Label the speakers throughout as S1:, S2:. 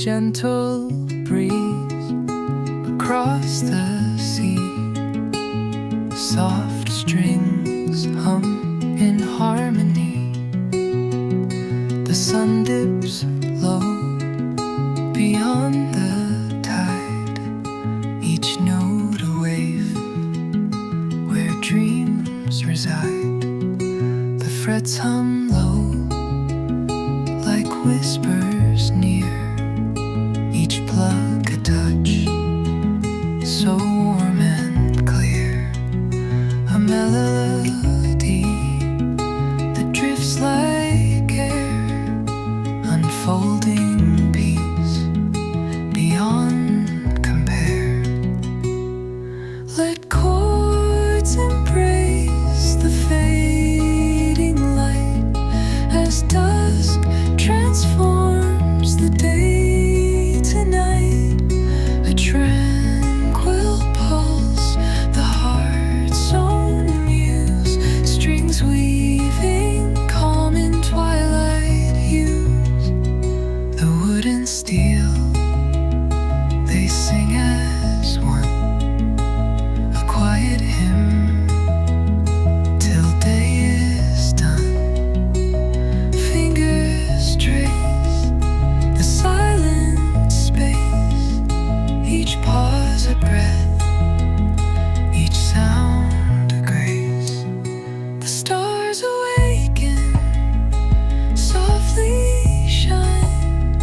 S1: gentle breeze across the sea. Soft strings hum in harmony. The sun dips low beyond the tide, each note a wave where dreams reside. The frets hum low like whispers near, each plug a touch so warm and clear. A melody that drifts like air, unfolding peace beyond compare. Let chords embrace the fading light as dusk transforms the day to night. A tranquil pulse, the heart's own muse, strings weaving calm in twilight hues. The wood and steel, they sing as one, a quiet hymn till day is done. Fingers trace the silent space, each pause a breath, each sound a grace. The stars awaken, softly shine,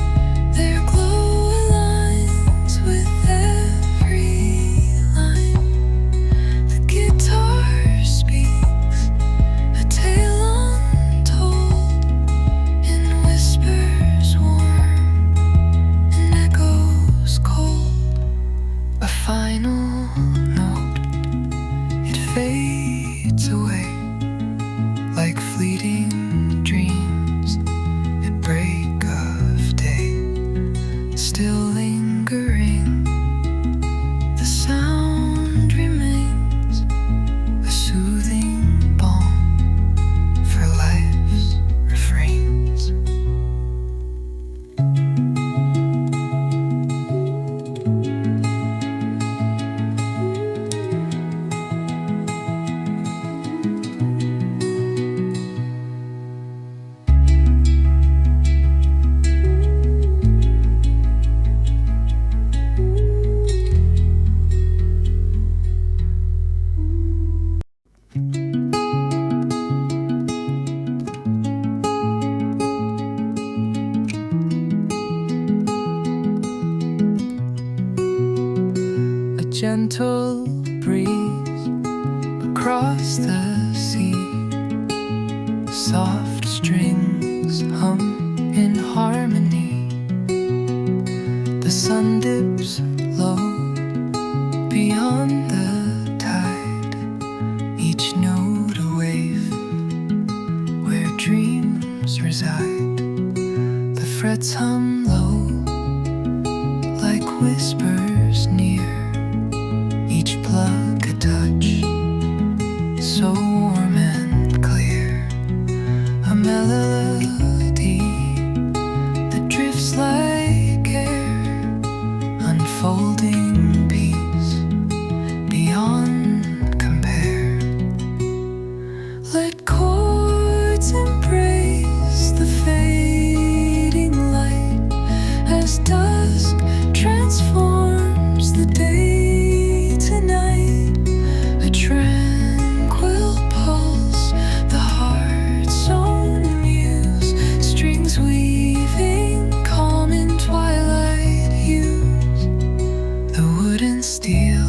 S1: their glow aligns with every line. The guitar speaks a tale untold in whispers warm and echoes cold. A final note, it fades away like fleeting dreams at break of day. Still lingering, the sound remains a soothing balm for life's refrains. A gentle breeze across the sea. Soft strings hum in harmony. The sun dips low beyond the tide, each note a wave where dreams reside. The frets hum low like whispers near, each plug a touch so warm and clear. A melody that drifts like air, unfolding peace beyond compare. Let chords embrace the fading light as dusk transforms the day to night. A tranquil pulse, the heart's own muse, strings weaving calm in twilight hues. The wood and steel,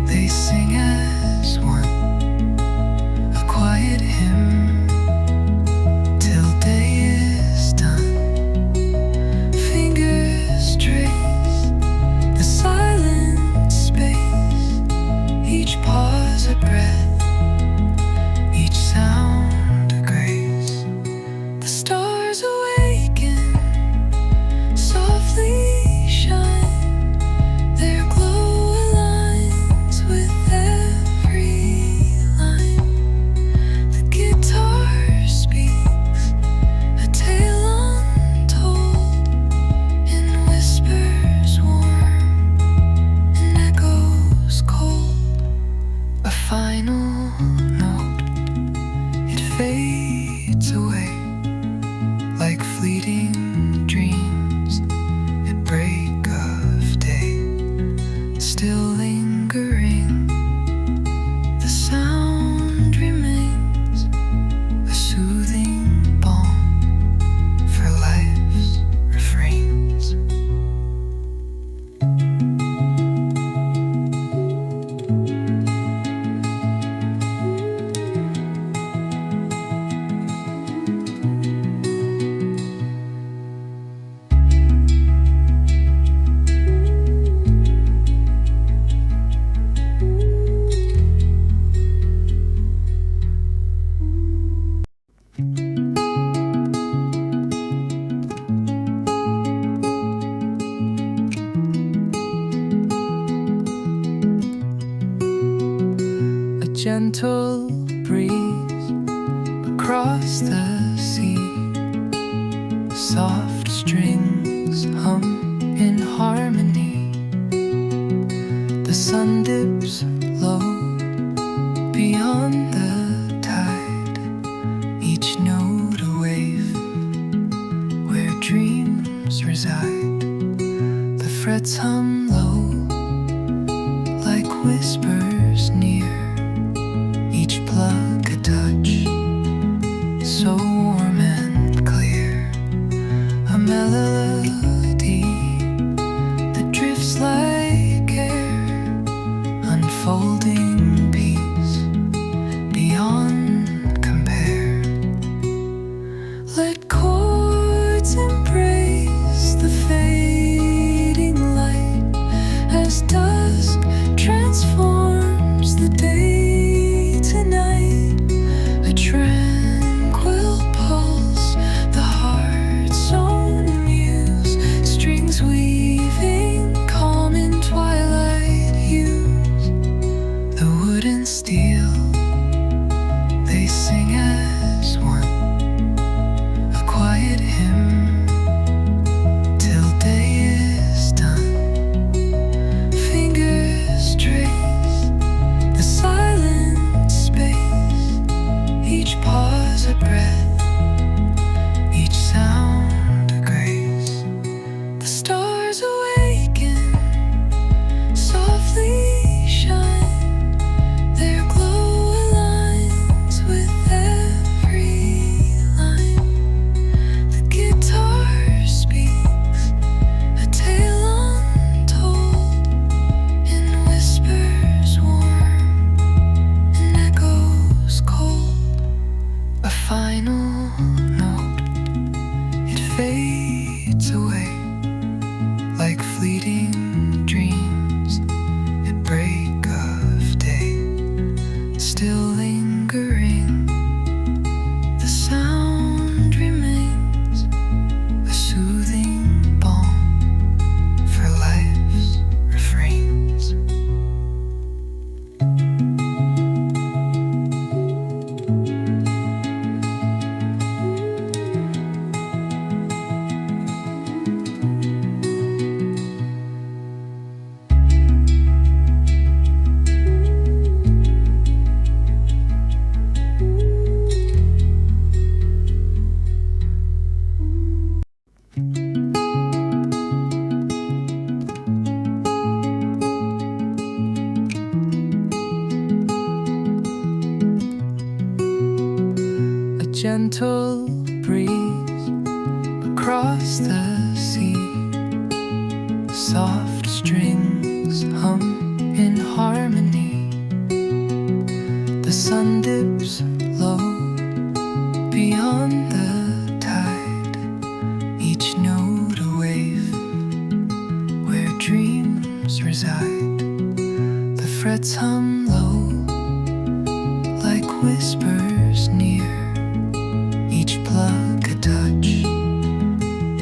S1: they sing as one, a quiet hymn till day is done. Fingers trace the silent space, each pause a breath, each sound a grace. The stars awaken, softly shine, their glow aligns with gentle breeze across the sea. Soft strings hum in harmony. The sun dips low beyond the tide, each note a wave where dreams reside. The frets hum low like whispers near, each plug a touch so warm and clear. A melody that drifts like air, unfolding peace beyond compare. Let chords embrace the fading light as dusk transforms the day to night. A tranquil pulse, the heart's own muse, strings weaving calm in twilight hues. The wood and steel, they sing as one, a quiet hymn till day is done. Fingers trace the silent space, each pause a breath, each sound a grace. The stars awaken, softly shine, their glow aligns with every line. The guitar speaks a tale untold in whispers warm and echoes cold. A final note, it fades away like fleeting dreams at break of day. Still lingering, the sound remains a soothing balm for life's refrains. A gentle breeze across the sea. Soft strings hum in harmony. The sun dips low beyond the tide, each note a wave where dreams reside. The frets hum low like whispers near, each plug a touch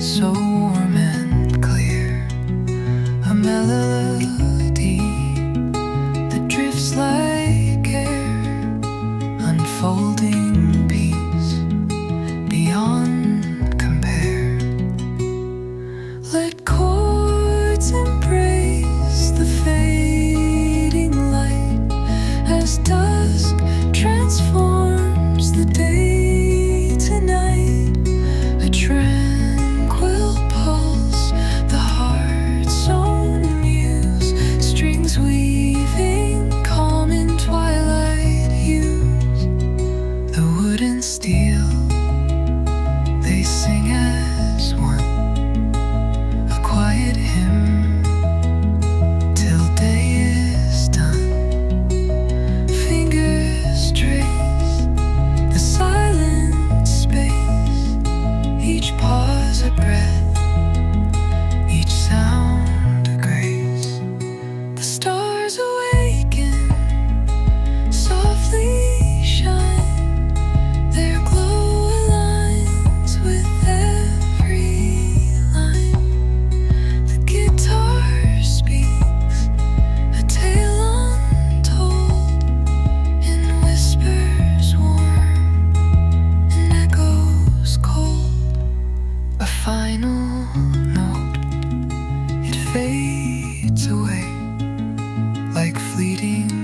S1: so warm and clear. A melody that drifts like air, unfolding peace beyond compare. Let chords embrace the fading light fleeting